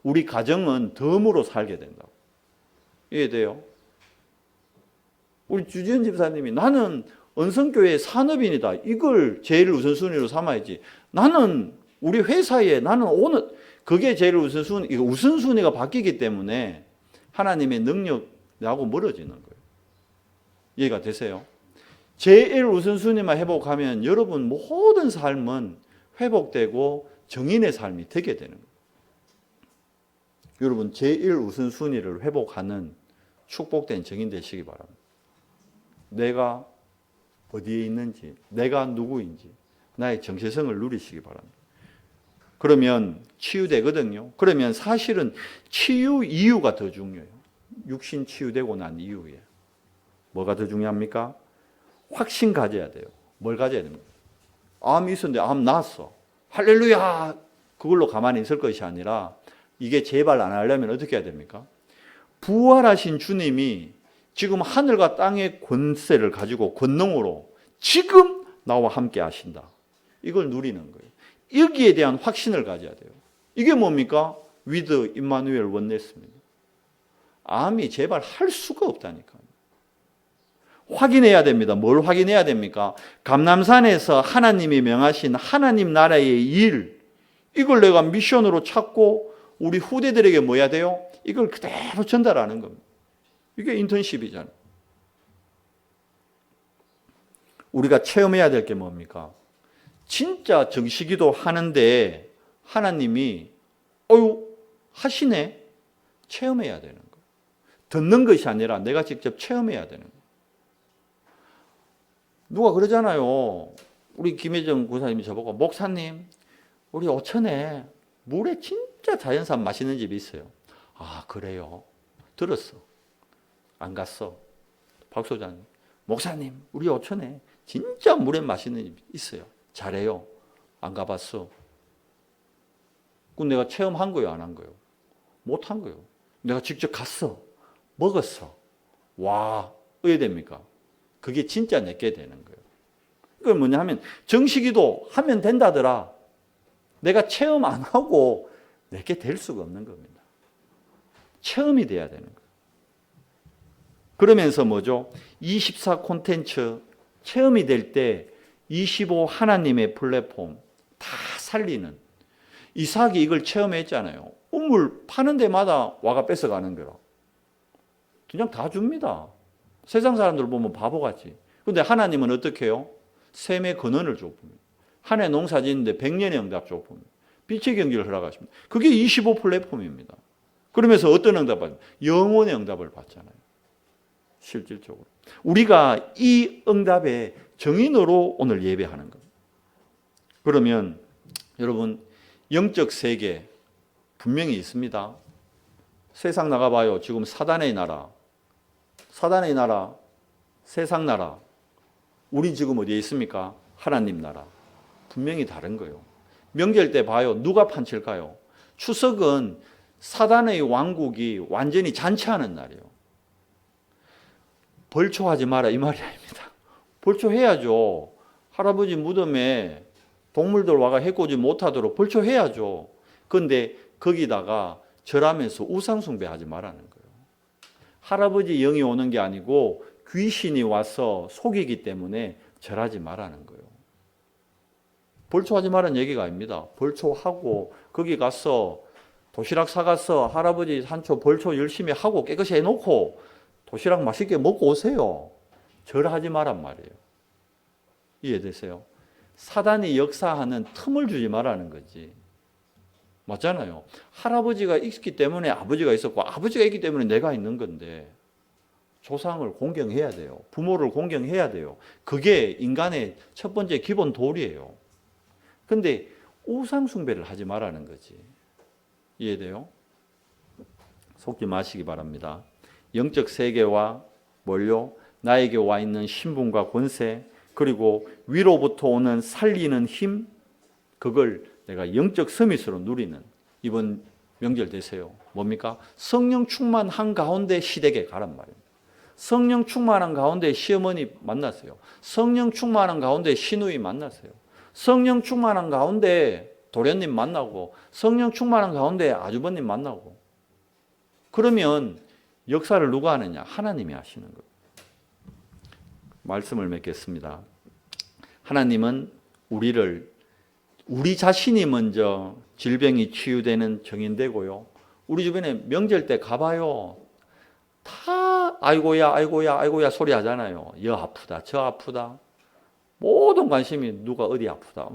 우리 가정은 덤으로 살게 된다고. 이해돼요? 우리 주지현 집사님이 나는 은성교회 산업인이다. 이걸 제일 우선순위로 삼아야지. 나는 우리 회사에 나는 오늘 그게 제일 우선순위, 이거 우선순위가 바뀌기 때문에 하나님의 능력하고 멀어지는 거예요. 이해가 되세요? 제일 우선순위만 회복하면 여러분 모든 삶은 회복되고 정인의 삶이 되게 되는 거예요. 여러분 제일 우선순위를 회복하는 축복된 정인 되시기 바랍니다. 내가 어디에 있는지, 내가 누구인지, 나의 정체성을 누리시기 바랍니다. 그러면 치유되거든요. 그러면 사실은 치유 이유가 더 중요해요. 육신 치유되고 난 이후에. 뭐가 더 중요합니까? 확신 가져야 돼요. 뭘 가져야 됩니까? 암이 있었는데 암 나았어. 할렐루야! 그걸로 가만히 있을 것이 아니라 이게 재발 안 하려면 어떻게 해야 됩니까? 부활하신 주님이 지금 하늘과 땅의 권세를 가지고 권능으로 지금 나와 함께 하신다. 이걸 누리는 거예요. 여기에 대한 확신을 가져야 돼요. 이게 뭡니까? 위드 임마누엘 원네스입니다. 암이 재발할 수가 없다니까요. 확인해야 됩니다. 뭘 확인해야 됩니까? 감람산에서 하나님이 명하신 하나님 나라의 일, 이걸 내가 미션으로 찾고 우리 후대들에게 뭐 해야 돼요? 이걸 그대로 전달하는 겁니다. 이게 인턴십이잖아요. 우리가 체험해야 될 게 뭡니까? 진짜 정시기도 하는데 하나님이 하시네? 체험해야 되는 거예요. 듣는 것이 아니라 내가 직접 체험해야 되는 거예요. 누가 그러잖아요. 우리 김혜정 구사님이 저보고 목사님 우리 오천에 물에 진짜 자연산 맛있는 집이 있어요. 아 그래요? 들었어. 안 갔어. 박 소장님 목사님 우리 오천에 진짜 물에 맛있는 집이 있어요. 잘해요. 안 가봤어. 그럼 내가 체험한 거예요? 안 한 거예요? 못 한 거예요. 내가 직접 갔어. 먹었어. 와, 어떻게 됩니까? 그게 진짜 내게 되는 거예요. 그건 뭐냐 하면 정식기도 하면 된다더라. 내가 체험 안 하고 내게 될 수가 없는 겁니다. 체험이 돼야 되는 거예요. 그러면서 뭐죠? 24 콘텐츠 체험이 될 때 25 하나님의 플랫폼 다 살리는 이삭이 이걸 체험했잖아요. 우물 파는 데마다 와가 뺏어가는 거라. 그냥 다 줍니다. 세상 사람들 보면 바보같이. 그런데 하나님은 어떻게 해요? 샘의 근원을 좁습니다. 한 해 농사 짓는데 100년의 응답 좁습니다. 빛의 경기를 허락하십니다. 그게 25 플랫폼입니다. 그러면서 어떤 응답을 받습니까? 영혼의 응답을 받잖아요. 실질적으로. 우리가 이 응답의 정인으로 오늘 예배하는 겁니다. 그러면 여러분, 영적 세계 분명히 있습니다. 세상 나가봐요. 지금 사단의 나라, 세상 나라. 우리 지금 어디에 있습니까? 하나님 나라. 분명히 다른 거예요. 명절 때 봐요. 누가 판칠까요? 추석은 사단의 왕국이 완전히 잔치하는 날이에요. 벌초하지 마라 이 말이 아닙니다. 벌초해야죠. 할아버지 무덤에 동물들 와가 해코지 못하도록 벌초해야죠. 그런데 거기다가 절하면서 우상숭배하지 말라는 거예요. 할아버지 영이 오는 게 아니고 귀신이 와서 속이기 때문에 절하지 말라는 거예요. 벌초하지 말라는 얘기가 아닙니다. 벌초하고 거기 가서 도시락 사가서 할아버지 산초 벌초 열심히 하고 깨끗이 해놓고 도시락 맛있게 먹고 오세요. 절하지 말란 말이에요. 이해되세요? 사단이 역사하는 틈을 주지 말라는 거지. 맞잖아요. 할아버지가 있기 때문에 아버지가 있었고 아버지가 있기 때문에 내가 있는 건데 조상을 공경해야 돼요. 부모를 공경해야 돼요. 그게 인간의 첫 번째 기본 도리예요. 근데 우상 숭배를 하지 말라는 거지. 이해돼요? 속지 마시기 바랍니다. 영적 세계와 뭘요? 나에게 와 있는 신분과 권세, 그리고 위로부터 오는 살리는 힘, 그걸 내가 영적 서밋으로 누리는 이번 명절 되세요. 뭡니까? 성령 충만한 가운데 시댁에 가란 말입니다. 성령 충만한 가운데 시어머니 만나세요. 성령 충만한 가운데 시누이 만나세요. 성령 충만한 가운데 도련님 만나고, 성령 충만한 가운데 아주버님 만나고. 그러면 역사를 누가 하느냐? 하나님이 하시는 거예요. 말씀을 맺겠습니다. 하나님은 우리 자신이 먼저 질병이 치유되는 정인되고요. 우리 주변에 명절 때 가봐요. 다 아이고야 소리 하잖아요. 여 아프다, 저 아프다. 모든 관심이 누가 어디 아프다.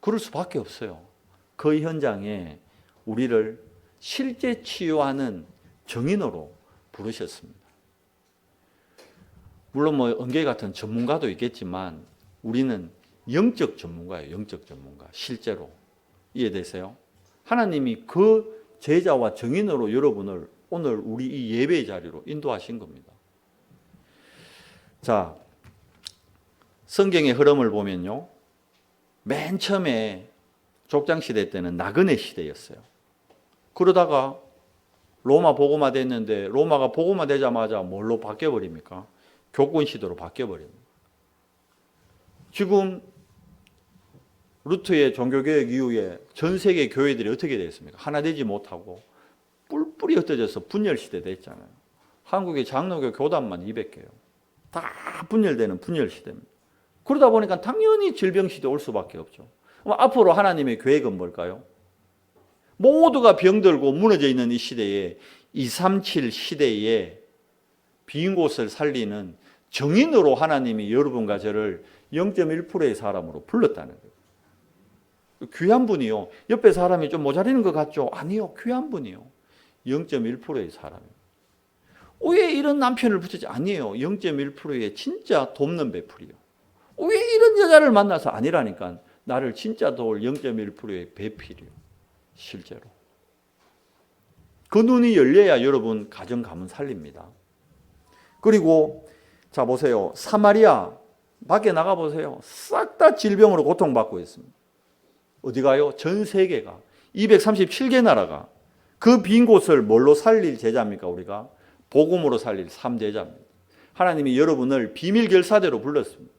그럴 수밖에 없어요. 그 현장에 우리를 실제 치유하는 정인으로 부르셨습니다. 물론 은계 같은 전문가도 있겠지만 우리는 영적 전문가예요. 영적 전문가. 실제로. 이해되세요? 하나님이 그 제자와 정인으로 여러분을 오늘 우리 이 예배의 자리로 인도하신 겁니다. 자, 성경의 흐름을 보면요. 맨 처음에 족장시대 때는 나그네 시대였어요. 그러다가 로마 복음화 됐는데 로마가 복음화 되자마자 뭘로 바뀌어버립니까? 교권 시대로 바뀌어버립니다. 지금 루트의 종교개혁 이후에 전 세계 교회들이 어떻게 됐습니까? 하나 되지 못하고 뿔뿔이 흩어져서 분열시대 됐잖아요. 한국의 장로교 교단만 200개요. 다 분열되는 분열시대입니다. 그러다 보니까 당연히 질병시대 올 수밖에 없죠. 그럼 앞으로 하나님의 계획은 뭘까요? 모두가 병들고 무너져 있는 이 시대에 237 시대에 빈 곳을 살리는 정인으로 하나님이 여러분과 저를 0.1%의 사람으로 불렀다는 거예요. 귀한 분이요. 옆에 사람이 좀 모자리는 것 같죠? 아니요. 귀한 분이요. 0.1%의 사람이에요. 왜 이런 남편을 붙이지? 아니에요. 0.1%의 진짜 돕는 베풀이요. 왜 이런 여자를 만나서? 아니라니까. 나를 진짜 도울 0.1%의 배필이요. 실제로. 그 눈이 열려야 여러분 가정 가문 살립니다. 그리고 자 보세요. 사마리아 밖에 나가 보세요. 싹 다 질병으로 고통받고 있습니다. 어디 가요? 전 세계가 237개 나라가 그 빈 곳을 뭘로 살릴 제자입니까? 우리가 복음으로 살릴 3제자입니다. 하나님이 여러분을 비밀 결사대로 불렀습니다.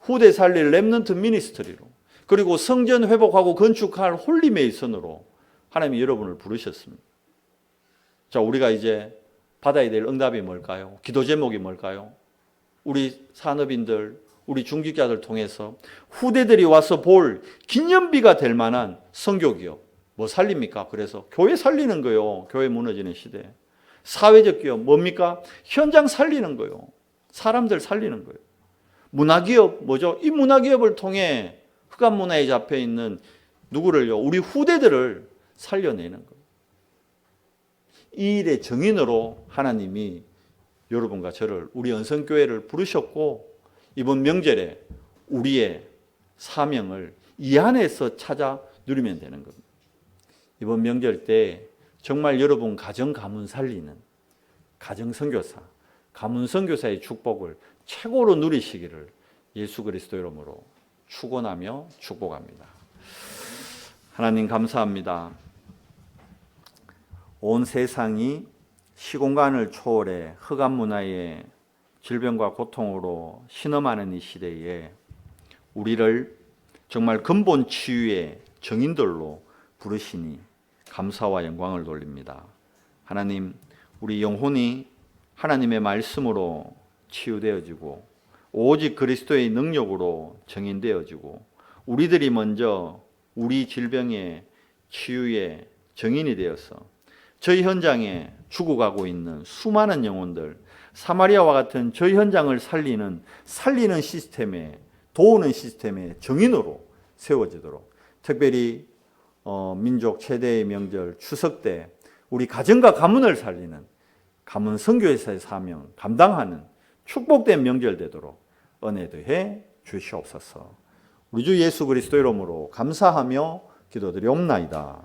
후대 살릴 렘넌트 미니스트리로, 그리고 성전 회복하고 건축할 홀리 메이선으로 하나님이 여러분을 부르셨습니다. 자, 우리가 이제 받아야 될 응답이 뭘까요? 기도 제목이 뭘까요? 우리 산업인들, 우리 중직자들 통해서 후대들이 와서 볼 기념비가 될 만한 선교기업 뭐 살립니까? 그래서 교회 살리는 거요. 교회 무너지는 시대. 사회적 기업 뭡니까? 현장 살리는 거요. 사람들 살리는 거예요. 문화기업 뭐죠? 이 문화기업을 통해 흑암 문화에 잡혀 있는 누구를요? 우리 후대들을 살려내는 거예요. 이 일의 정인으로 하나님이 여러분과 저를, 우리 연성교회를 부르셨고 이번 명절에 우리의 사명을 이 안에서 찾아 누리면 되는 겁니다. 이번 명절 때 정말 여러분 가정 가문 살리는 가정 선교사, 가문 선교사의 축복을 최고로 누리시기를 예수 그리스도 이름으로 축원하며 축복합니다. 하나님 감사합니다. 온 세상이 시공간을 초월해 흑암 문화의 질병과 고통으로 신음하는 이 시대에 우리를 정말 근본 치유의 정인들로 부르시니 감사와 영광을 돌립니다. 하나님, 우리 영혼이 하나님의 말씀으로 치유되어지고 오직 그리스도의 능력으로 정인되어지고 우리들이 먼저 우리 질병의 치유의 정인이 되어서 저희 현장에 죽어가고 있는 수많은 영혼들, 사마리아와 같은 저희 현장을 살리는 시스템에, 도우는 시스템의 정인으로 세워지도록, 특별히 민족 최대의 명절 추석 때 우리 가정과 가문을 살리는 가문 선교회사의 사명 감당하는 축복된 명절 되도록 은혜 더해 주시옵소서. 우리 주 예수 그리스도 이름으로 감사하며 기도드리옵나이다.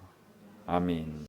아멘.